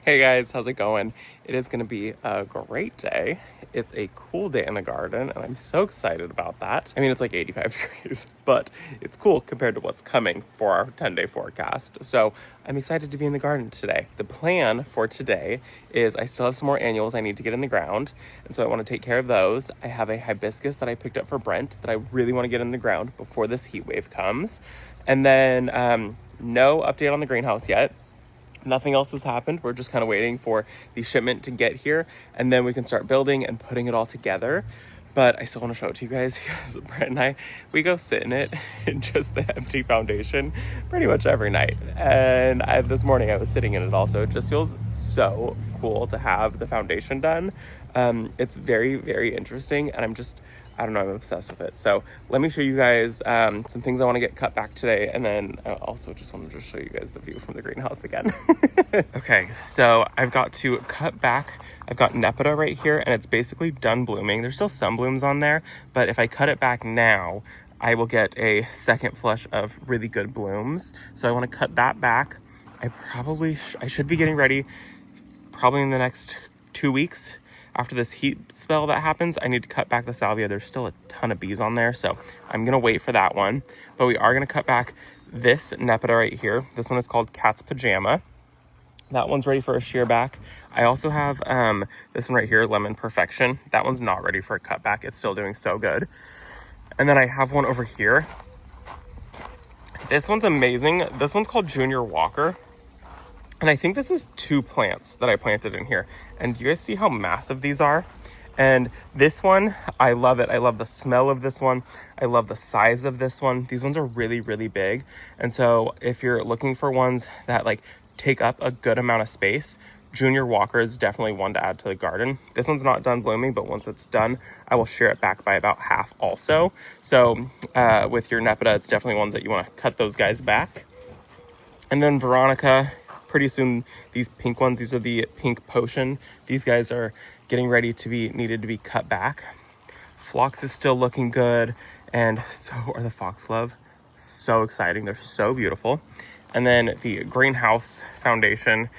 Hey guys, how's it going? It is going to be a great day. It's a cool day in the garden, and I'm so excited about that. I mean, it's like 85 degrees, but it's cool compared to what's coming for our 10-day forecast. So I'm excited to be in the garden today. The plan for today is I still have some more annuals I need to get in the ground, and so I want to take care of those. I have a hibiscus that I picked up for Brent that I really want to get in the ground before this heat wave comes. And then no update on the greenhouse yet. Nothing else has happened. We're just kind of waiting for the shipment to get here, and then we can start building and putting it all together. But I still want to show it to you guys because Brent and we go sit in it in just the empty foundation pretty much every night. And this morning I was sitting in it also. It just feels so cool to have the foundation done. It's very, very interesting, and I don't know, I'm obsessed with it. So let me show you guys some things I want to get cut back today. And then I also just wanted to show you guys the view from the greenhouse again. Okay, so I've got to cut back. I've got nepeta right here, and it's basically done blooming. There's still some blooms on there, but if I cut it back now, I will get a second flush of really good blooms. So I want to cut that back. I should be getting ready probably in the next 2 weeks. After this heat spell that happens, I need to cut back the salvia. There's still a ton of bees on there, so I'm gonna wait for that one. But we are gonna cut back this nepeta right here. This one is called Cat's Pajama. That one's ready for a shear back. I also have this one right here, Lemon Perfection. That one's not ready for a cut back. It's still doing so good. And then I have one over here. This one's amazing. This one's called Junior Walker. And I think this is 2 plants that I planted in here. And you guys see how massive these are? And this one, I love it. I love the smell of this one. I love the size of this one. These ones are really, really big. And so if you're looking for ones that like take up a good amount of space, Junior Walker is definitely one to add to the garden. This one's not done blooming, but once it's done, I will shear it back by about half also. So with your nepeta, it's definitely ones that you want to cut those guys back. And then Veronica, pretty soon, these pink ones, these are the Pink Potion. These guys are getting ready to be needed to be cut back. Phlox is still looking good, and so are the Foxglove. So exciting. They're so beautiful. And then the greenhouse foundation,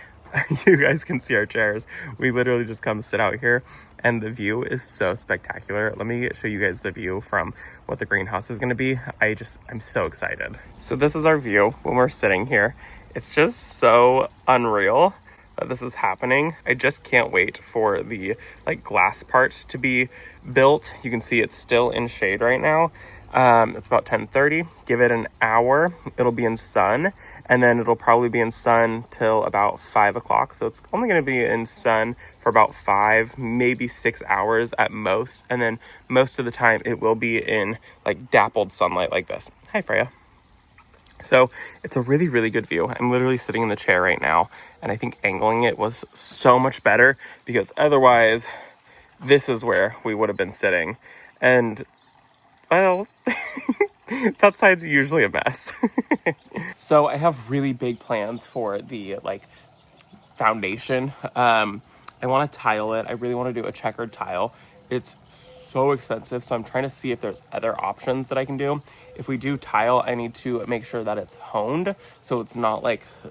you guys can see our chairs. We literally just come sit out here, and the view is so spectacular. Let me show you guys the view from what the greenhouse is going to be. I'm so excited. So this is our view when we're sitting here. It's just so unreal that this is happening. I just can't wait for the glass part to be built. You can see it's still in shade right now. It's about 10:30. Give it an hour. It'll be in sun, and then it'll probably be in sun till about 5 o'clock. So it's only going to be in sun for about 5, maybe 6 hours at most. And then most of the time it will be in dappled sunlight like this. Hi, Freya. So it's a really, really good view. I'm literally sitting in the chair right now, and I think angling it was so much better because otherwise this is where we would have been sitting. And well, that side's usually a mess. So I have really big plans for the foundation. I want to tile it. I really want to do a checkered tile. It's so expensive, so I'm trying to see if there's other options that I can do. If we do tile, I need to make sure that it's honed so it's not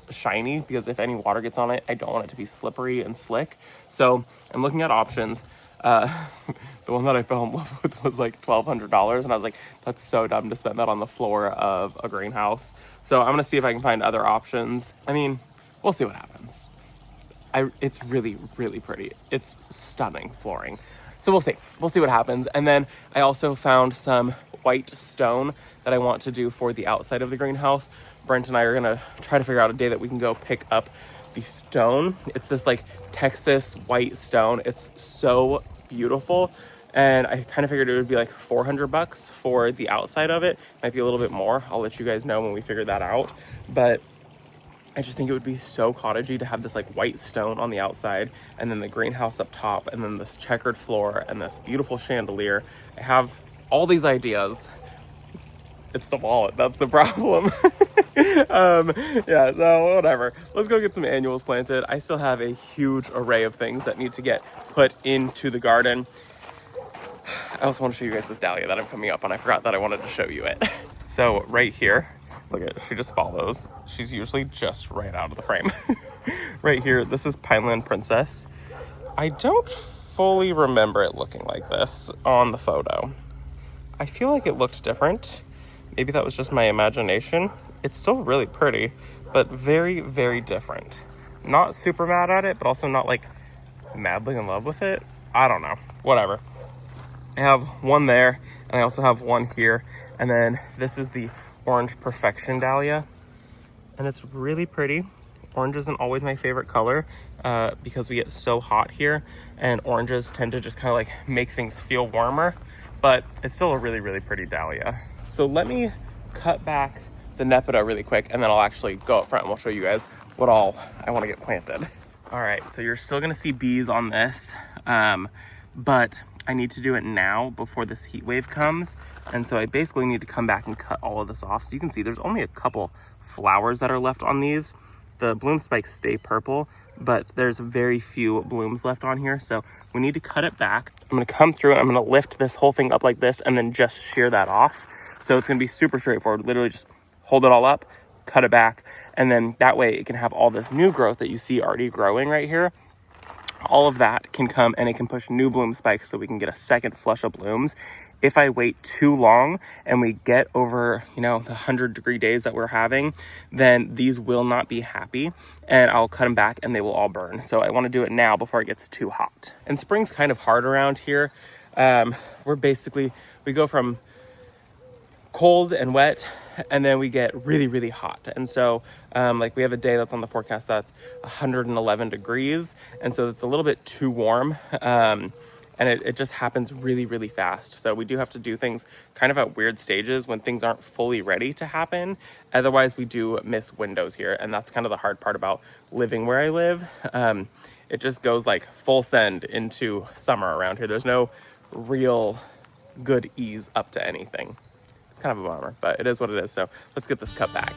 shiny, because if any water gets on it, I don't want it to be slippery and slick. So I'm looking at options. The one that I fell in love with was $1,200, and I was like, that's so dumb to spend that on the floor of a greenhouse. So I'm gonna see if I can find other options. I mean, we'll see what happens. It's really, really pretty. It's stunning flooring. So we'll see what happens. And then I also found some white stone that I want to do for the outside of the greenhouse. Brent and I are gonna try to figure out a day that we can go pick up the stone. It's this Texas white stone. It's so beautiful. And I kind of figured it would be $400 for the outside of it. Might be a little bit more. I'll let you guys know when we figure that out. But I just think it would be so cottagey to have this white stone on the outside, and then the greenhouse up top, and then this checkered floor and this beautiful chandelier. I have all these ideas. It's the wallet, that's the problem. Yeah, so whatever. Let's go get some annuals planted. I still have a huge array of things that need to get put into the garden. I also want to show you guys this dahlia that I'm coming up on. I forgot that I wanted to show you it. So right here, look at, she just follows. She's usually just right out of the frame. Right here, this is Pineland Princess. I don't fully remember it looking like this on the photo. I feel like it looked different. Maybe that was just my imagination. It's still really pretty, but very, very different. Not super mad at it, but also not like madly in love with it. I don't know, whatever. I have one there, and I also have one here. And then this is the Orange Perfection Dahlia. And it's really pretty. Orange isn't always my favorite color because we get so hot here, and oranges tend to just kind of like make things feel warmer, but it's still a really, really pretty dahlia. So let me cut back the nepeta really quick, and then I'll actually go up front and we'll show you guys what all I want to get planted. All right, so you're still gonna see bees on this, but I need to do it now before this heat wave comes. And so I basically need to come back and cut all of this off. So you can see there's only a couple flowers that are left on these. The bloom spikes stay purple, but there's very few blooms left on here. So we need to cut it back. I'm gonna come through and I'm gonna lift this whole thing up like this and then just shear that off. So it's gonna be super straightforward. Literally just hold it all up, cut it back, and then that way it can have all this new growth that you see already growing right here. All of that can come and it can push new bloom spikes so we can get a second flush of blooms. If I wait too long and we get over, the 100-degree days that we're having, then these will not be happy and I'll cut them back and they will all burn. So I want to do it now before it gets too hot. And spring's kind of hard around here. We go from cold and wet, and then we get really, really hot. And so we have a day that's on the forecast that's 111 degrees, and so it's a little bit too warm, and it just happens really, really fast. So we do have to do things kind of at weird stages when things aren't fully ready to happen. Otherwise we do miss windows here, and that's kind of the hard part about living where I live. It just goes like full send into summer around here. There's no real good ease up to anything. Kind of a bummer, but it is what it is. So let's get this cut back.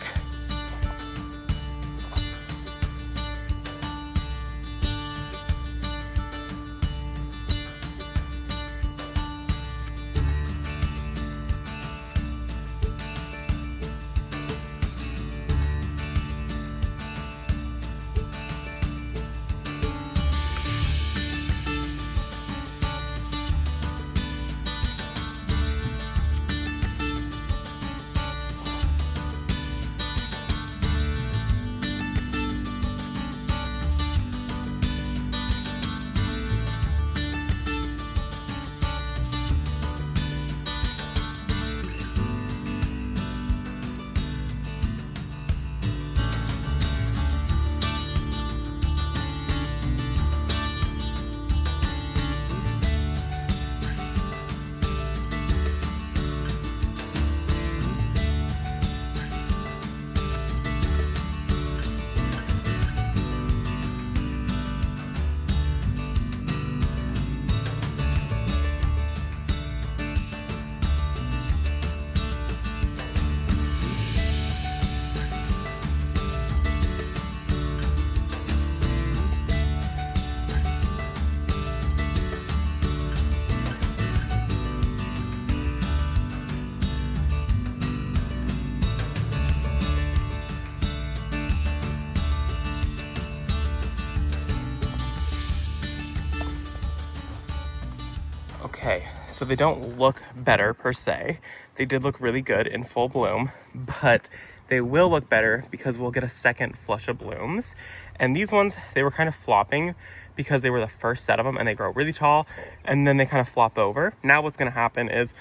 Okay, so they don't look better per se. They did look really good in full bloom, but they will look better because we'll get a second flush of blooms. And these ones, they were kind of flopping because they were the first set of them and they grow really tall and then they kind of flop over. Now what's gonna happen is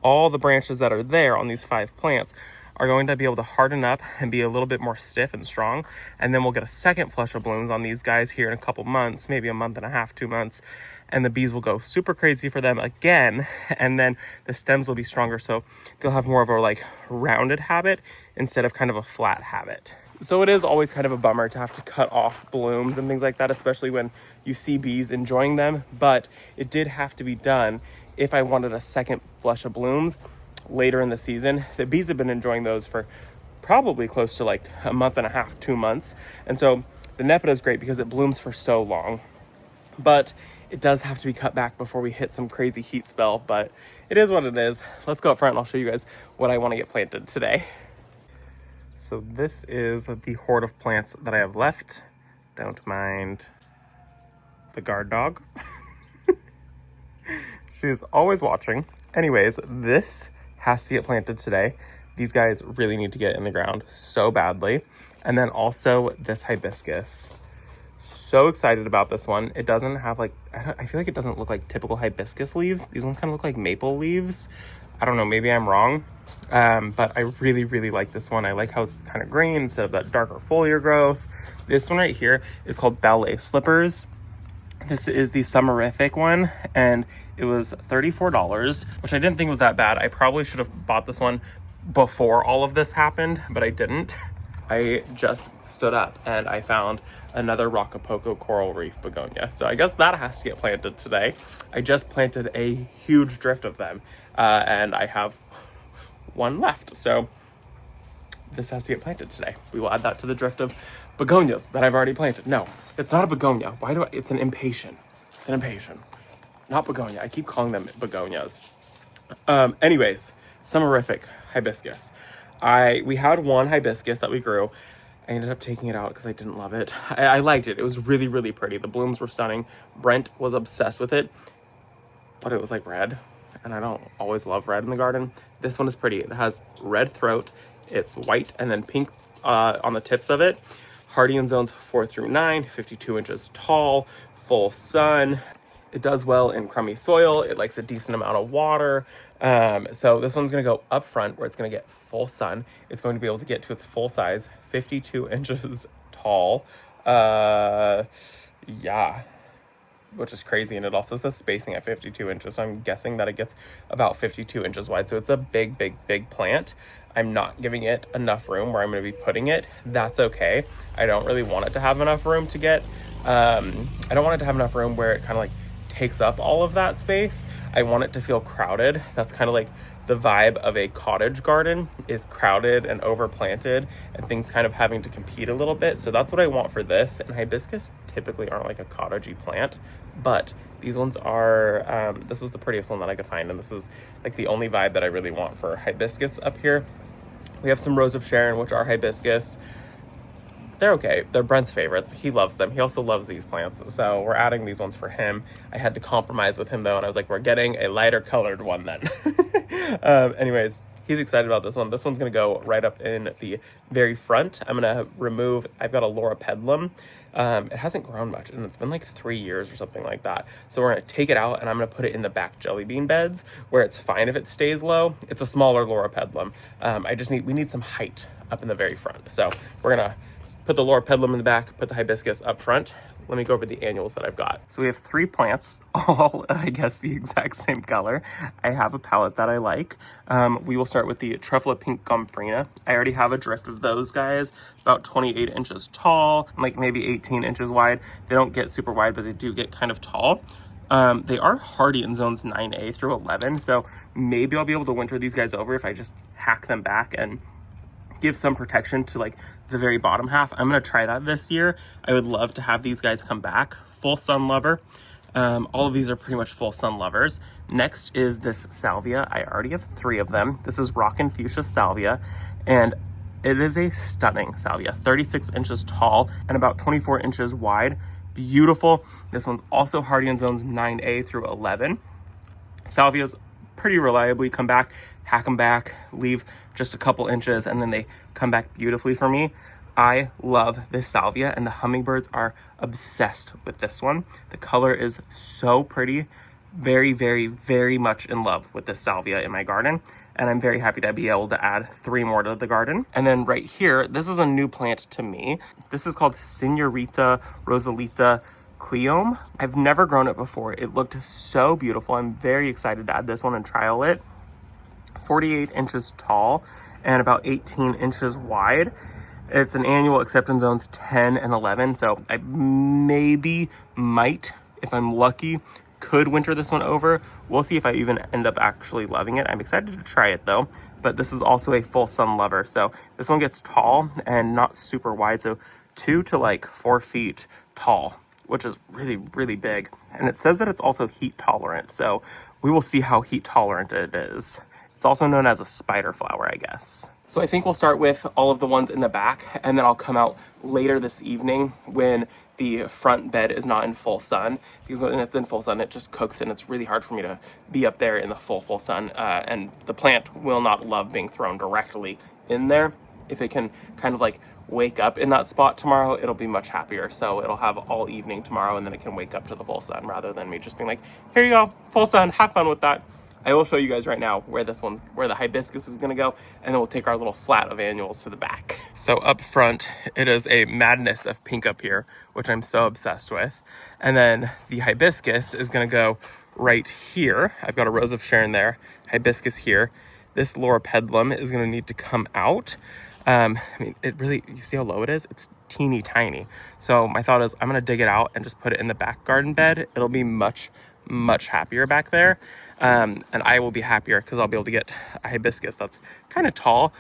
all the branches that are there on these 5 plants are going to be able to harden up and be a little bit more stiff and strong. And then we'll get a second flush of blooms on these guys here in a couple months, maybe a month and a half, 2 months. And the bees will go super crazy for them again. And then the stems will be stronger. So they'll have more of a rounded habit instead of kind of a flat habit. So it is always kind of a bummer to have to cut off blooms and things like that, especially when you see bees enjoying them. But it did have to be done if I wanted a second flush of blooms later in the season. The bees have been enjoying those for probably close to a month and a half, 2 months. And so the nepeta is great because it blooms for so long. But it does have to be cut back before we hit some crazy heat spell, but it is what it is. Let's go up front and I'll show you guys what I want to get planted today. So this is the horde of plants that I have left. Don't mind the guard dog. She's always watching. Anyways, this has to get planted today. These guys really need to get in the ground so badly. And then also this hibiscus. So excited about this one. It doesn't have like, I feel like it doesn't look like typical hibiscus leaves. These ones kind of look like maple leaves. I don't know, maybe I'm wrong. But I really, really like this one. I like how it's kind of green instead of that darker foliar growth. This one right here is called Ballet Slippers. This is the Summerrific one, and it was $34, which I didn't think was that bad. I probably should have bought this one before all of this happened, but I didn't. I just stood up and I found another Rockapoco coral reef begonia. So I guess that has to get planted today. I just planted a huge drift of them, and I have one left. So this has to get planted today. We will add that to the drift of begonias that I've already planted. No, it's not a begonia. It's an impatient. It's an impatient, not begonia. I keep calling them begonias. Anyways, Summerrific hibiscus. We had one hibiscus that we grew. I ended up taking it out because I didn't love it. I liked it. It was really, really pretty. The blooms were stunning. Brent was obsessed with it, but it was like red, and I don't always love red in the garden. This one is pretty. It has red throat. It's white and then pink on the tips of it. Hardy in zones 4 through 9, 52 inches tall, full sun. It does well in crummy soil. It likes a decent amount of water. So this one's gonna go up front where it's gonna get full sun. It's going to be able to get to its full size, 52 inches tall. Yeah, which is crazy. And it also says spacing at 52 inches. So I'm guessing that it gets about 52 inches wide. So it's a big, big, big plant. I'm not giving it enough room where I'm going to be putting it. That's okay. I don't really want it to have enough room to get, I don't want it to have enough room where it kind of like takes up all of that space. I want it to feel crowded. That's kind of like the vibe of a cottage garden, is crowded and overplanted and things kind of having to compete a little bit. So that's what I want for this. And hibiscus typically aren't like a cottagey plant, but these ones are, this was the prettiest one that I could find. And this is like the only vibe that I really want for hibiscus up here. We have some Rose of Sharon, which are hibiscus. They're okay. They're Brent's favorites. He loves them. He also loves these plants. So we're adding these ones for him. I had to compromise with him though. And I was like, we're getting a lighter colored one then. Anyways, he's excited about this one. This one's going to go right up in the very front. I'm going to remove, I've got a loropetalum. It hasn't grown much and it's been like 3 years or something like that. So we're going to take it out and I'm going to put it in the back jelly bean beds where it's fine if it stays low. It's a smaller loropetalum. We need some height up in the very front. So we're going to put the loropetalum in the back, put the hibiscus up front. Let me go over the annuals that I've got. So we have 3 plants, all, I guess, the exact same color. I have a palette that I like. We will start with the Truffula Pink gomphrena. I already have a drift of those guys, about 28 inches tall, like maybe 18 inches wide. They don't get super wide, but they do get kind of tall. They are hardy in zones 9A through 11, so maybe I'll be able to winter these guys over if I just hack them back and give some protection to like the very bottom half. I'm gonna try that this year. I would love to have these guys come back. Full sun lover. All of these are pretty much full sun lovers. Next is this salvia. I already have 3 of them. This is Rockin Fuchsia salvia, and it is a stunning salvia. 36 inches tall and about 24 inches wide. Beautiful. This one's also hardy in zones 9A through 11. Salvias pretty reliably come back, hack them back, leave just a couple inches, and then they come back beautifully for me. I love this salvia, and the hummingbirds are obsessed with this one. The color is so pretty. Very, very, very much in love with this salvia in my garden, and I'm very happy to be able to add 3 more to the garden. And then right here, this is a new plant to me. This is called Señorita Rosalita cleome. I've never grown it before. It looked so beautiful. I'm very excited to add this one and trial it. 48 inches tall and about 18 inches wide. It's an annual except in zones 10 and 11. So I might, if I'm lucky, could winter this one over. We'll see if I even end up actually loving it. I'm excited to try it though, but this is also a full sun lover. So this one gets tall and not super wide. So 2 to like 4 feet tall, which is really, really big. And it says that it's also heat tolerant. So we will see how heat tolerant it is. It's also known as a spider flower, I guess. So I think we'll start with all of the ones in the back, and then I'll come out later this evening when the front bed is not in full sun, because when it's in full sun, it just cooks and it's really hard for me to be up there in the full sun. And the plant will not love being thrown directly in there. If it can kind of like wake up in that spot tomorrow, it'll be much happier. So it'll have all evening tomorrow, and then it can wake up to the full sun rather than me just being like, here you go, full sun, have fun with that. I will show you guys right now where where the hibiscus is gonna go, and then we'll take our little flat of annuals to the back. So up front, it is a madness of pink up here, which I'm so obsessed with. And then the hibiscus is gonna go right here. I've got a rose of Sharon there, hibiscus here. This loropetalum is gonna need to come out. I mean, it really, you see how low it is? It's teeny tiny. So my thought is I'm gonna dig it out and just put it in the back garden bed. It'll be much happier back there, and I will be happier because I'll be able to get a hibiscus that's kind of tall,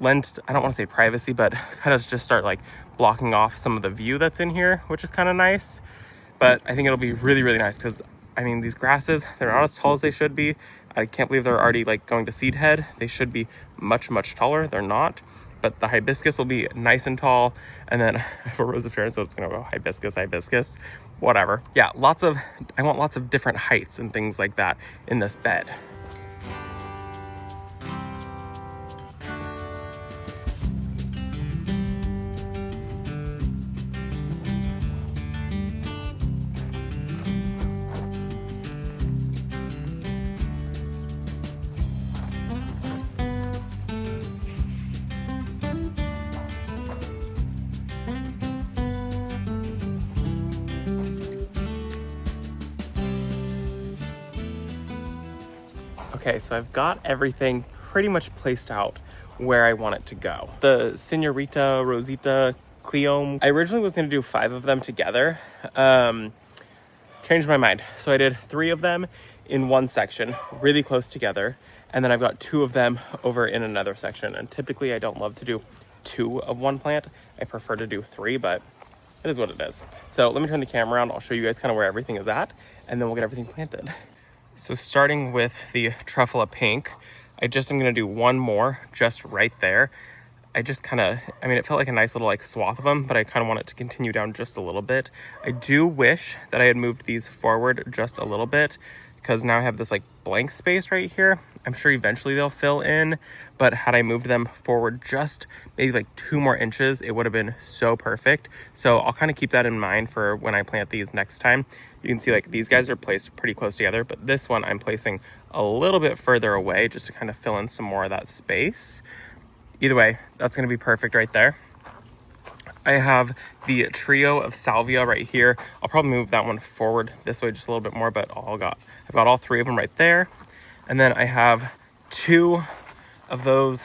lend, I don't want to say privacy, but kind of just start like blocking off some of the view that's in here, which is kind of nice. But I think it'll be really nice because I mean, these grasses, they're not as tall as they should be. I can't believe they're already like going to seed head. They should be much taller. They're not. But the hibiscus will be nice and tall. And then I have a rose of Sharon, so it's gonna go hibiscus, whatever. Yeah, I want lots of different heights and things like that in this bed. Okay, so I've got everything pretty much placed out where I want it to go. The Señorita Rosalita cleome, I originally was gonna do 5 of them together. Changed my mind. So I did 3 of them in one section, really close together. And then I've got 2 of them over in another section. And typically I don't love to do 2 of one plant. I prefer to do 3, but it is what it is. So let me turn the camera around. I'll show you guys kind of where everything is at, and then we'll get everything planted. So starting with the Truffula Pink, I just am gonna do 1 more just right there. I just kind of, I mean, it felt like a nice little like swath of them, but I kind of want it to continue down just a little bit. I do wish that I had moved these forward just a little bit, because now I have this like blank space right here. I'm sure eventually they'll fill in, but had I moved them forward just maybe like 2 more inches, it would have been so perfect. So I'll kind of keep that in mind for when I plant these next time. You can see like these guys are placed pretty close together, but this one I'm placing a little bit further away just to kind of fill in some more of that space. Either way, that's gonna be perfect right there. I have the trio of salvia right here. I'll probably move that one forward this way just a little bit more, but I've got all 3 of them right there. And then I have 2 of those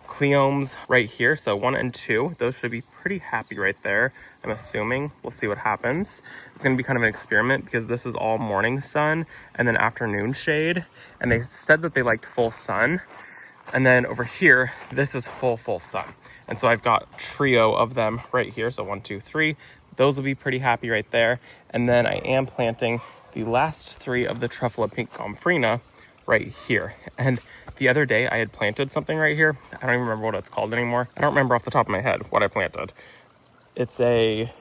cleomes right here. So 1 and 2, those should be pretty happy right there. I'm assuming. We'll see what happens. It's gonna be kind of an experiment because this is all morning sun and then afternoon shade. And they said that they liked full sun. And then over here, this is full sun. And so I've got a trio of them right here. So 1, 2, 3, those will be pretty happy right there. And then I am planting the last 3 of the Truffula Pink gomphrena right here. And the other day I had planted something right here. I don't even remember what it's called anymore. I don't remember off the top of my head what I planted. It's a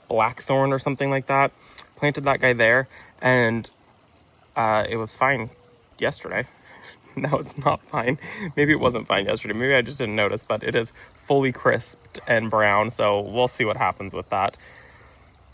blackthorn or something like that. Planted that guy there, and it was fine yesterday. Now it's not fine. Maybe it wasn't fine yesterday. Maybe I just didn't notice, but it is fully crisped and brown. So we'll see what happens with that.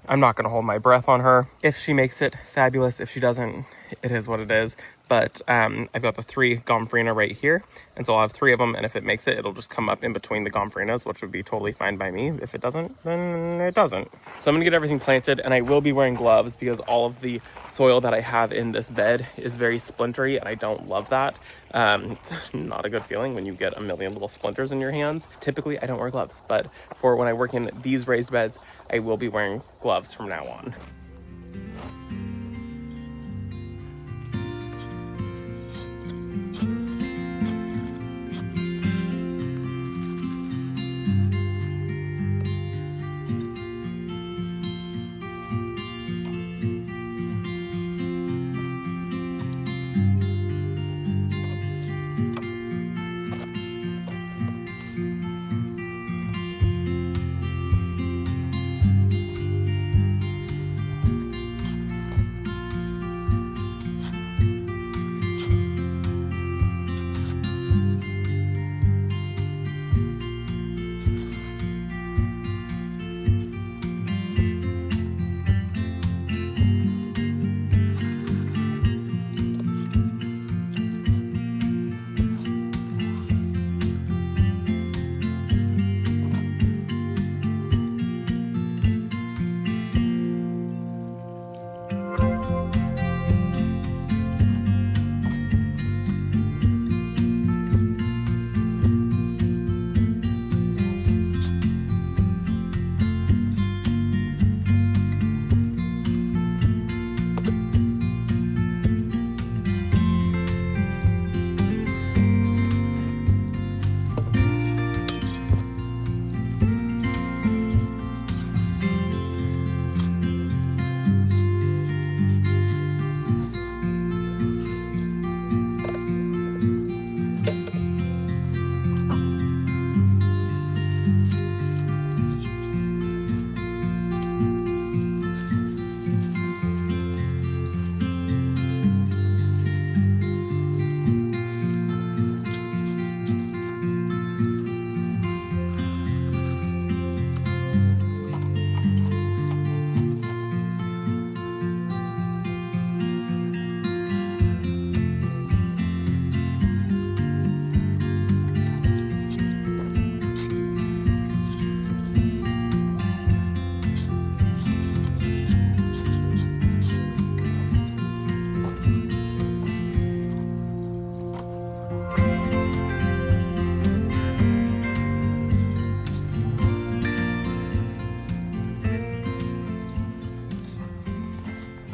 I'm not going to hold my breath on her. If she makes it, fabulous. If she doesn't, it is what it is. But I've got the 3 gomphrena right here. And so I'll have 3 of them. And if it makes it, it'll just come up in between the gompphrenas, which would be totally fine by me. If it doesn't, then it doesn't. So I'm going to get everything planted, and I will be wearing gloves because all of the soil that I have in this bed is very splintery, and I don't love that. It's not a good feeling when you get a million little splinters in your hands. Typically, I don't wear gloves, but for when I work in these raised beds, I will be wearing gloves from now on.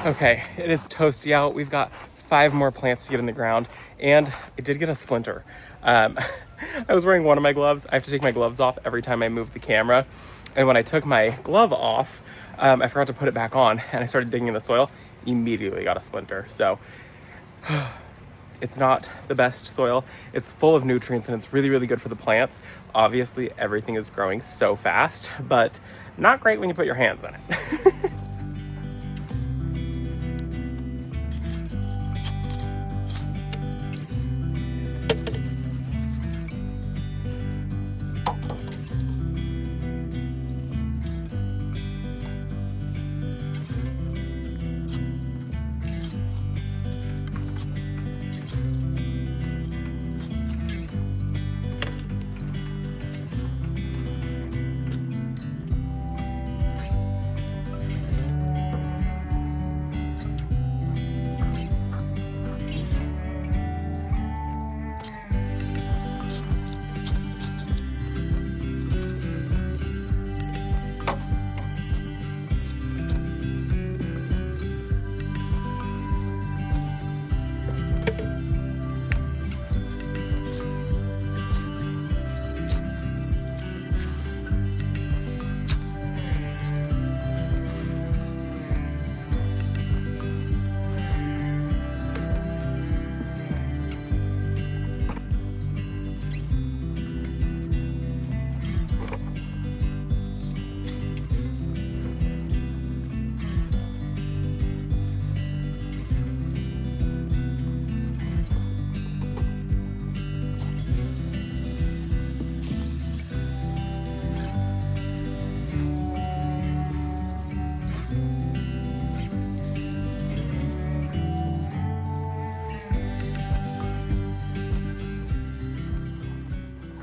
Okay, it is toasty out. We've got 5 more plants to get in the ground, and I did get a splinter. I was wearing one of my gloves. I have to take my gloves off every time I move the camera. And when I took my glove off, I forgot to put it back on, and I started digging in the soil. Immediately got a splinter. So it's not the best soil. It's full of nutrients, and it's really, really good for the plants. Obviously, everything is growing so fast, but not great when you put your hands in it.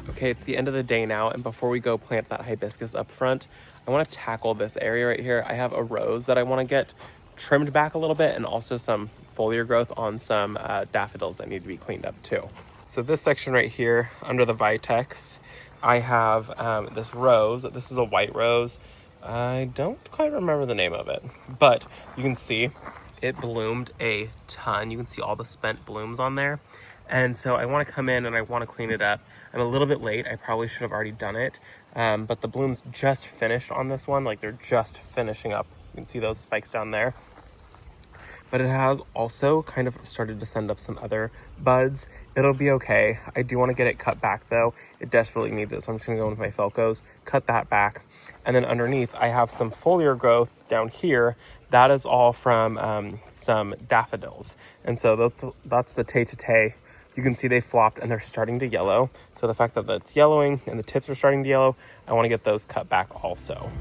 Okay, it's the end of the day now, and before we go plant that hibiscus up front, I want to tackle this area right here. I have a rose that I want to get trimmed back a little bit, and also some foliar growth on some daffodils that need to be cleaned up too. So this section right here, under the vitex, I have this rose. This is a white rose. I don't quite remember the name of it, but you can see it bloomed a ton. You can see all the spent blooms on there. And so I want to come in and I want to clean it up. I'm a little bit late. I probably should have already done it. But the blooms just finished on this one. Like, they're just finishing up. You can see those spikes down there. But it has also kind of started to send up some other buds. It'll be okay. I do want to get it cut back though. It desperately needs it. So I'm just going to go with my Felcos, cut that back. And then underneath I have some foliar growth down here. That is all from some daffodils. And so that's the tay-to-tay. You can see they flopped and they're starting to yellow. So the fact that it's yellowing and the tips are starting to yellow, I want to get those cut back also.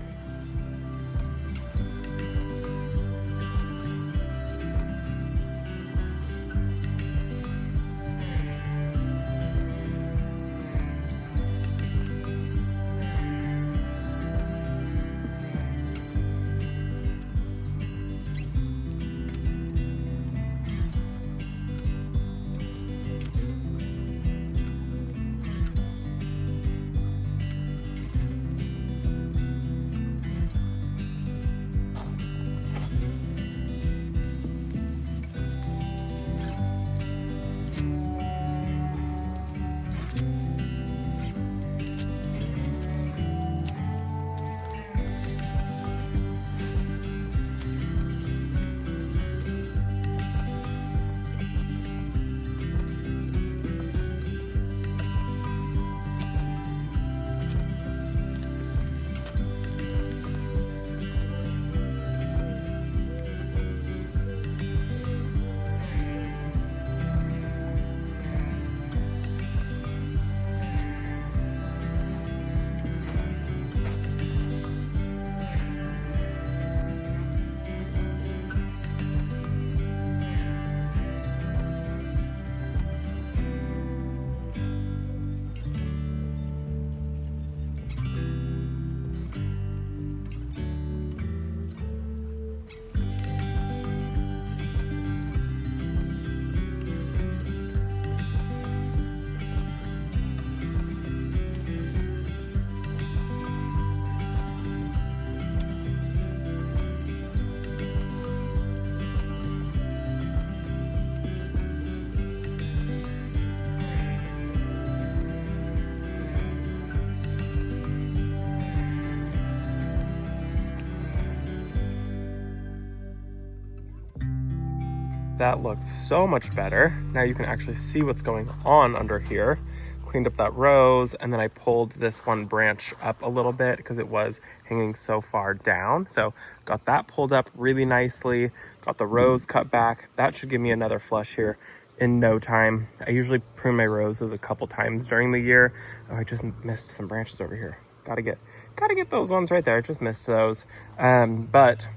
That looks so much better. Now you can actually see what's going on under here. Cleaned up that rose, and then I pulled this one branch up a little bit because it was hanging so far down. So got that pulled up really nicely, got the rose cut back. That should give me another flush here in no time. I usually prune my roses a couple times during the year. Oh, I just missed some branches over here. Gotta get those ones right there. I just missed those. But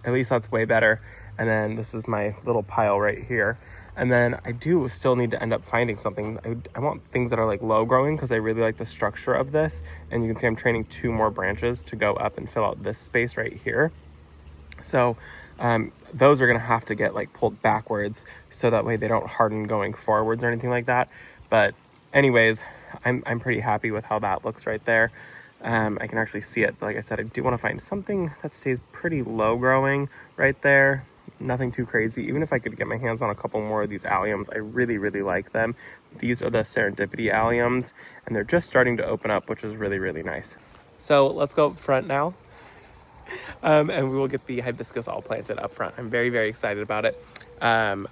at least that's way better. And then this is my little pile right here. And then I do still need to end up finding something. I want things that are like low growing because I really like the structure of this. And you can see I'm training 2 more branches to go up and fill out this space right here. So those are gonna have to get like pulled backwards so that way they don't harden going forwards or anything like that. But anyways, I'm pretty happy with how that looks right there. I can actually see it. Like I said, I do want to find something that stays pretty low growing right there. Nothing too crazy. Even if I could get my hands on a couple more of these alliums, I really, really like them. These are the Serendipity alliums, and they're just starting to open up, which is really, really nice. So let's go up front now. And we will get the hibiscus all planted up front. I'm very, very excited about it. I'm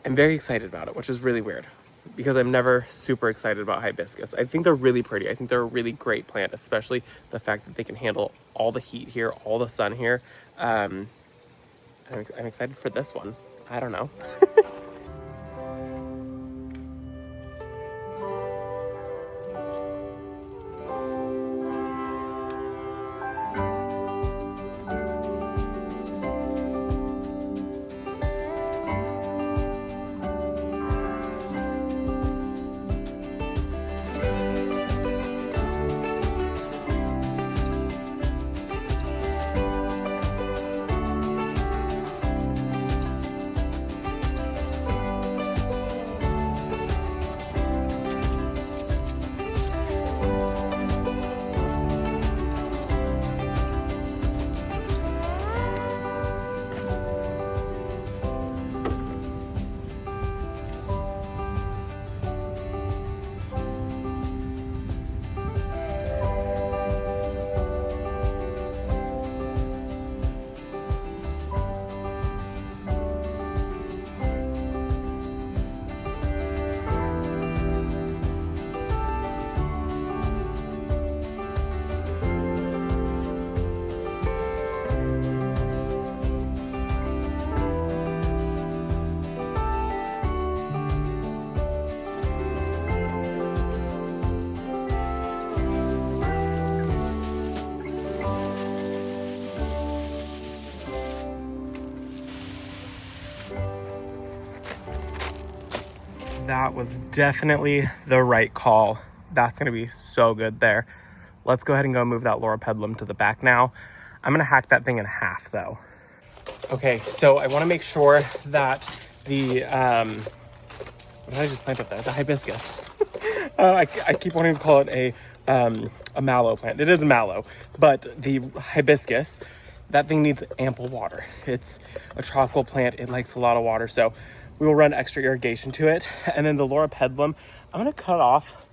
very excited about it, which is really weird because I'm never super excited about hibiscus. I think they're really pretty. I think they're a really great plant, especially the fact that they can handle all the heat here, all the sun here. I'm excited for this one. I don't know. That was definitely the right call. That's gonna be so good there. Let's go ahead and go move that loropetalum to the back now. I'm gonna hack that thing in half though. Okay, so I wanna make sure that the, what did I just plant up there? The hibiscus. I keep wanting to call it a mallow plant. It is a mallow, but the hibiscus, that thing needs ample water. It's a tropical plant. It likes a lot of water, so we will run extra irrigation to it. And then the loropetalum, I'm gonna cut off.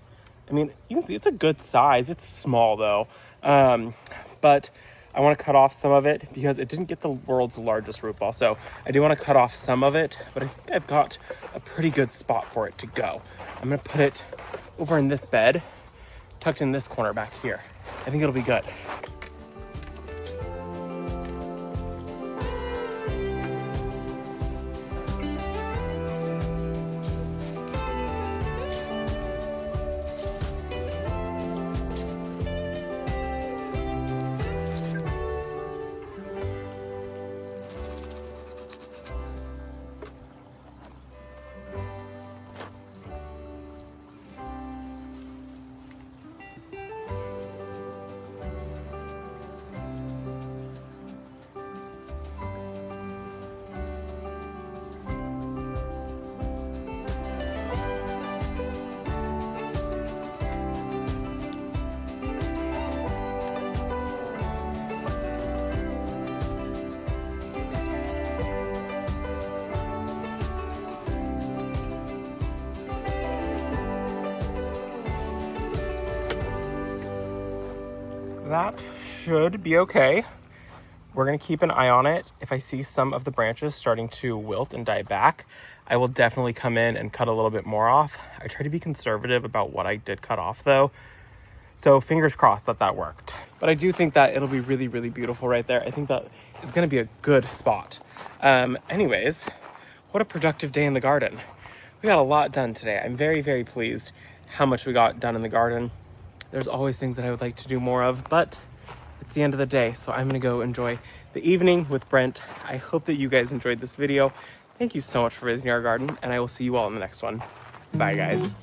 I mean, you can see it's a good size. It's small though, but I want to cut off some of it because it didn't get the world's largest root ball. So I do want to cut off some of it, but I think I've got a pretty good spot for it to go. I'm gonna put it over in this bed, tucked in this corner back here. I think it'll be good. That should be okay. We're gonna keep an eye on it. If I see some of the branches starting to wilt and die back, I will definitely come in and cut a little bit more off. I try to be conservative about what I did cut off though. So fingers crossed that that worked. But I do think that it'll be really, really beautiful right there. I think that it's gonna be a good spot. Anyways, what a productive day in the garden. We got a lot done today. I'm very, very pleased how much we got done in the garden. There's always things that I would like to do more of, but it's the end of the day, so I'm gonna go enjoy the evening with Brent. I hope that you guys enjoyed this video. Thank you so much for visiting our garden, and I will see you all in the next one. Bye, guys.